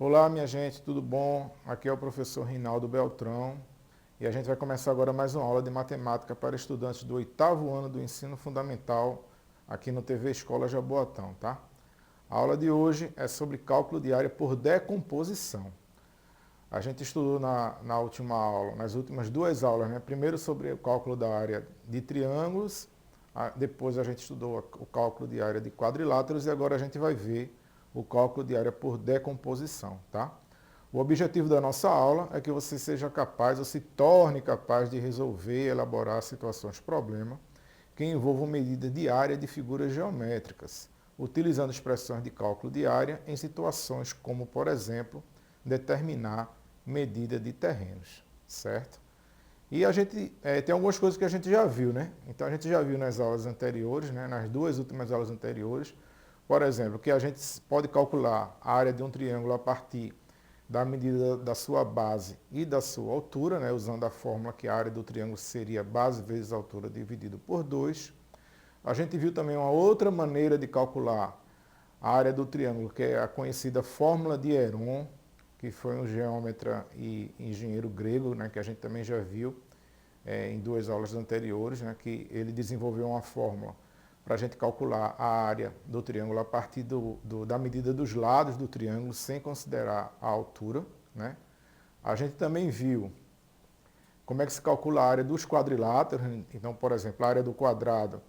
Olá, minha gente, tudo bom? Aqui é o professor Rinaldo Beltrão e a gente vai começar agora mais uma aula de matemática para estudantes do oitavo ano do ensino fundamental aqui no TV Escola Jaboatão, tá? A aula de hoje é sobre cálculo de área por decomposição. A gente estudou na última aula, nas últimas duas aulas, né? Primeiro sobre o cálculo da área de triângulos, depois a gente estudou o cálculo de área de quadriláteros e agora a gente vai ver o cálculo de área por decomposição, tá? O objetivo da nossa aula é que você seja capaz ou se torne capaz de resolver e elaborar situações problema que envolvam medida de área de figuras geométricas, utilizando expressões de cálculo de área em situações como, por exemplo, determinar medida de terrenos, certo? E a gente tem algumas coisas que a gente já viu, né? Então a gente já viu nas aulas anteriores, né? Nas duas últimas aulas anteriores, por exemplo, que a gente pode calcular a área de um triângulo a partir da medida da sua base e da sua altura, né? Usando a fórmula que a área do triângulo seria base vezes altura dividido por 2. A gente viu também uma outra maneira de calcular a área do triângulo, que é a conhecida fórmula de Heron, que foi um geômetra e engenheiro grego, né, que a gente também já viu em duas aulas anteriores, né, que ele desenvolveu uma fórmula para a gente calcular a área do triângulo a partir da medida dos lados do triângulo, sem considerar a altura, né? A gente também viu como é que se calcula a área dos quadriláteros. Então, por exemplo, a área do quadrado,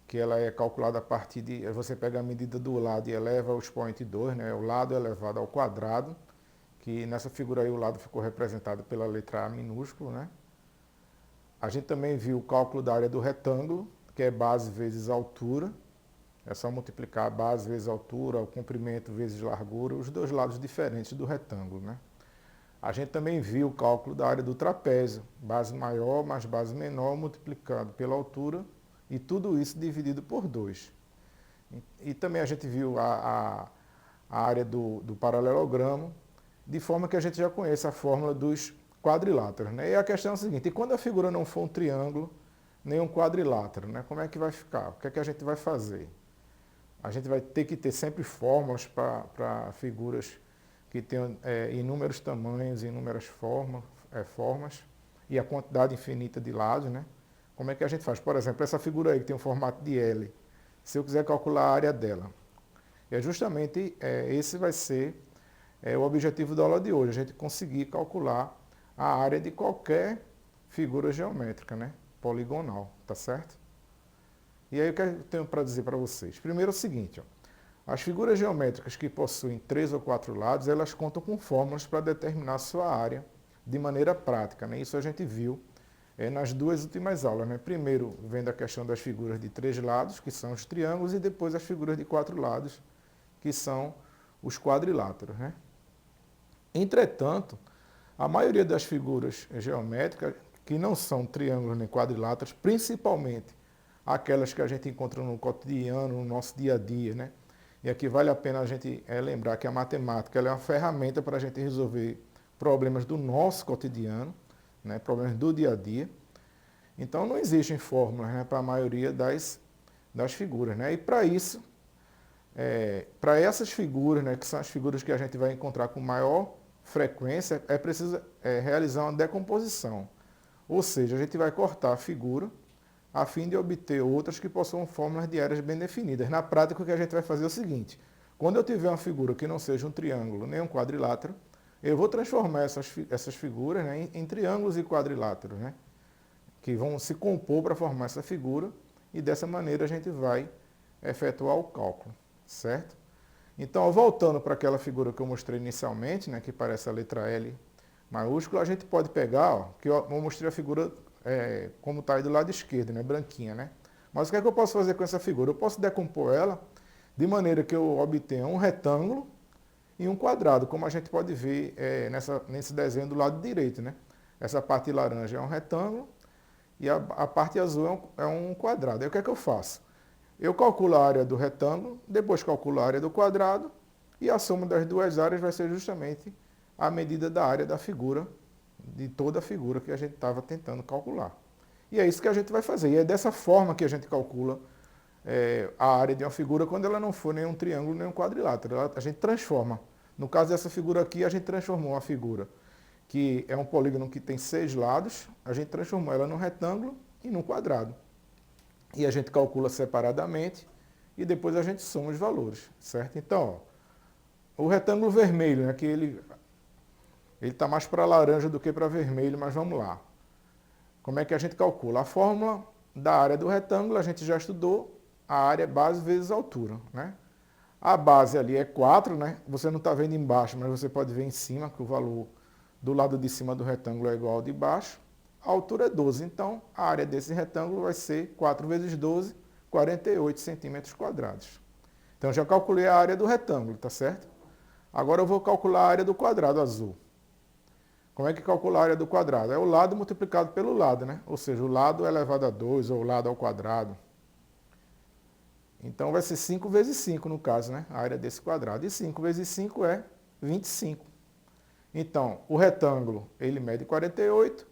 que ela é calculada a partir de... Você pega a medida do lado e eleva o expoente 2, né? O lado elevado ao quadrado, que nessa figura aí o lado ficou representado pela letra A minúsculo, né? A gente também viu o cálculo da área do retângulo, que é base vezes altura. É só multiplicar a base vezes altura, o comprimento vezes largura, os dois lados diferentes do retângulo, né? A gente também viu o cálculo da área do trapézio, base maior mais base menor multiplicado pela altura, e tudo isso dividido por 2. E também a gente viu a área do paralelogramo, de forma que a gente já conhece a fórmula dos quadriláteros, né? E a questão é a seguinte: e quando a figura não for um triângulo, nem um quadrilátero, né? Como é que vai ficar? O que é que a gente vai fazer? A gente vai ter que ter sempre fórmulas para figuras que tenham inúmeros tamanhos, inúmeras formas e a quantidade infinita de lados, né? Como é que a gente faz? Por exemplo, essa figura aí que tem um formato de L, se eu quiser calcular a área dela, justamente esse vai ser o objetivo da aula de hoje, a gente conseguir calcular a área de qualquer figura geométrica, né? Poligonal, tá certo? E aí o que eu tenho para dizer para vocês? Primeiro é o seguinte, ó, as figuras geométricas que possuem 3 ou 4 lados, elas contam com fórmulas para determinar sua área de maneira prática, né? Isso a gente viu nas duas últimas aulas, né? Primeiro vendo a questão das figuras de 3 lados, que são os triângulos, e depois as figuras de 4 lados, que são os quadriláteros, né? Entretanto, a maioria das figuras geométricas que não são triângulos nem quadriláteros, principalmente aquelas que a gente encontra no cotidiano, no nosso dia a dia, né? E aqui vale a pena a gente lembrar que a matemática ela é uma ferramenta para a gente resolver problemas do nosso cotidiano, né? Problemas do dia a dia. Então não existem fórmulas, né, para a maioria das figuras, né? E para isso, para essas figuras, né, que são as figuras que a gente vai encontrar com maior frequência, é preciso realizar uma decomposição. Ou seja, a gente vai cortar a figura a fim de obter outras que possuam fórmulas de áreas bem definidas. Na prática, o que a gente vai fazer é o seguinte: quando eu tiver uma figura que não seja um triângulo nem um quadrilátero, eu vou transformar essas figuras, né, em triângulos e quadriláteros, né, que vão se compor para formar essa figura, e dessa maneira a gente vai efetuar o cálculo, certo? Então, voltando para aquela figura que eu mostrei inicialmente, né, que parece a letra L maiúscula, a gente pode pegar, ó, que eu mostrei a figura como está aí do lado esquerdo, né, branquinha, né? Mas o que é que eu posso fazer com essa figura? Eu posso decompor ela de maneira que eu obtenha um retângulo e um quadrado, como a gente pode ver nesse desenho do lado direito, né? Essa parte laranja é um retângulo e a parte azul é um quadrado. Aí o que é que eu faço? Eu calculo a área do retângulo, depois calculo a área do quadrado, e a soma das duas áreas vai ser justamente a medida da área da figura, de toda a figura que a gente estava tentando calcular. E é isso que a gente vai fazer. E é dessa forma que a gente calcula a área de uma figura quando ela não for nem um triângulo nem um quadrilátero. A gente transforma No caso dessa figura aqui, a gente transformou uma figura que é um polígono que tem 6 lados, a gente transformou ela num retângulo e num quadrado. E a gente calcula separadamente e depois a gente soma os valores, certo? Então, ó, o retângulo vermelho, né, que ele está mais para laranja do que para vermelho, mas vamos lá. Como é que a gente calcula? A fórmula da área do retângulo, a gente já estudou, a área base vezes a altura, né? A base ali é 4, né? Você não está vendo embaixo, mas você pode ver em cima que o valor do lado de cima do retângulo é igual ao de baixo. A altura é 12, então a área desse retângulo vai ser 4 vezes 12, 48 centímetros quadrados. Então já calculei a área do retângulo, tá certo? Agora eu vou calcular a área do quadrado azul. Como é que calcula a área do quadrado? É o lado multiplicado pelo lado, né? Ou seja, o lado elevado a 2 ou o lado ao quadrado. Então vai ser 5 vezes 5 no caso, né? A área desse quadrado. E 5 vezes 5 é 25. Então, o retângulo, ele mede 48,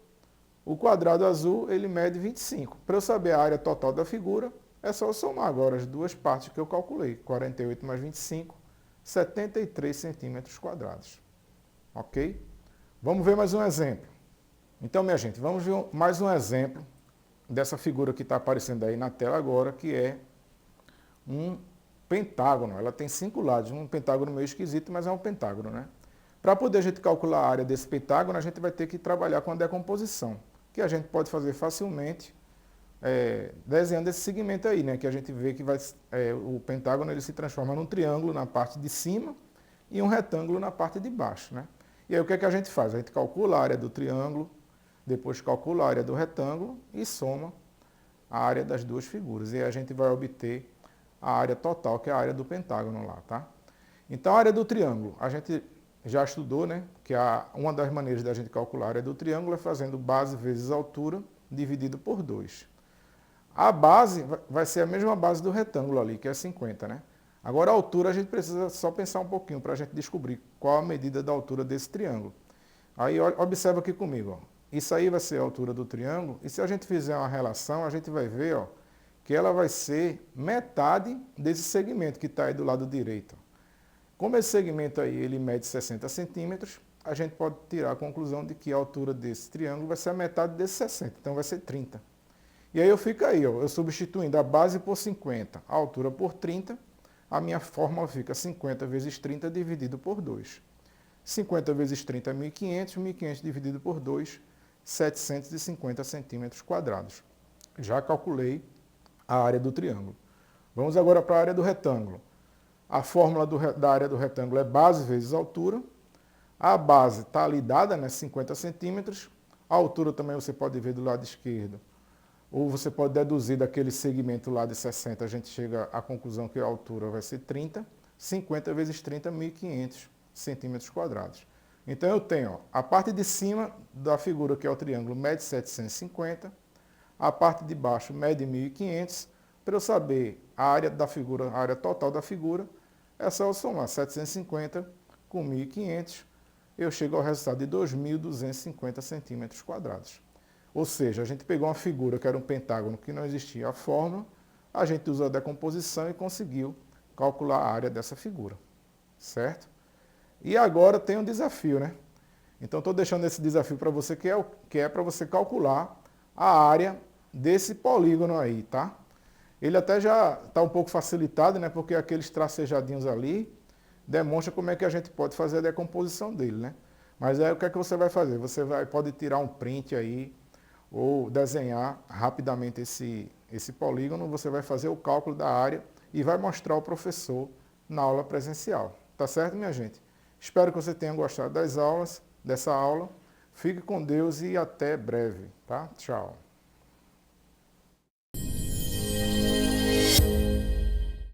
o quadrado azul, ele mede 25. Para eu saber a área total da figura, é só eu somar agora as duas partes que eu calculei. 48 mais 25, 73 centímetros quadrados. Ok? Vamos ver mais um exemplo. Então, minha gente, vamos ver mais um exemplo dessa figura que está aparecendo aí na tela agora, que é um pentágono. Ela tem 5 lados, um pentágono meio esquisito, mas é um pentágono, né? Para poder a gente calcular a área desse pentágono, a gente vai ter que trabalhar com a decomposição, que a gente pode fazer facilmente desenhando esse segmento aí, né? Que a gente vê que o pentágono ele se transforma num triângulo na parte de cima e um retângulo na parte de baixo, né? E aí o que é que a gente faz? A gente calcula a área do triângulo, depois calcula a área do retângulo e soma a área das duas figuras. E aí a gente vai obter a área total, que é a área do pentágono lá, tá? Então a área do triângulo, a gente já estudou, né? Que uma das maneiras da gente calcular a área do triângulo é fazendo base vezes altura dividido por 2. A base vai ser a mesma base do retângulo ali, que é 50, né? Agora a altura a gente precisa só pensar um pouquinho para a gente descobrir qual a medida da altura desse triângulo. Aí observa aqui comigo, ó. Isso aí vai ser a altura do triângulo, e se a gente fizer uma relação, a gente vai ver, ó, que ela vai ser metade desse segmento que está aí do lado direito. Como esse segmento aí ele mede 60 centímetros, a gente pode tirar a conclusão de que a altura desse triângulo vai ser a metade desses 60, então vai ser 30. E aí eu fico aí, ó, eu substituindo a base por 50, a altura por 30, a minha fórmula fica 50 vezes 30 dividido por 2. 50 vezes 30 é 1.500, 1.500 dividido por 2, 750 centímetros quadrados. Já calculei a área do triângulo. Vamos agora para a área do retângulo. A fórmula da área do retângulo é base vezes altura. A base está ali dada, né, 50 centímetros. A altura também você pode ver do lado esquerdo. Ou você pode deduzir daquele segmento lá de 60, a gente chega à conclusão que a altura vai ser 30. 50 vezes 30, 1.500 centímetros quadrados. Então eu tenho, ó, a parte de cima da figura, que é o triângulo, mede 750. A parte de baixo mede 1.500. Para eu saber a área da figura, a área total da figura, é só eu somar 750 com 1.500, eu chego ao resultado de 2.250 centímetros quadrados. Ou seja, a gente pegou uma figura que era um pentágono que não existia a fórmula, a gente usou a decomposição e conseguiu calcular a área dessa figura, certo? E agora tem um desafio, né? Então estou deixando esse desafio para você, que é para você calcular a área desse polígono aí, tá? Ele até já está um pouco facilitado, né? Porque aqueles tracejadinhos ali demonstram como é que a gente pode fazer a decomposição dele, né? Mas aí o que é que você vai fazer? Você pode tirar um print aí ou desenhar rapidamente esse polígono, você vai fazer o cálculo da área e vai mostrar ao professor na aula presencial. Tá certo, minha gente? Espero que você tenha gostado dessa aula. Fique com Deus e até breve, tá? Tchau.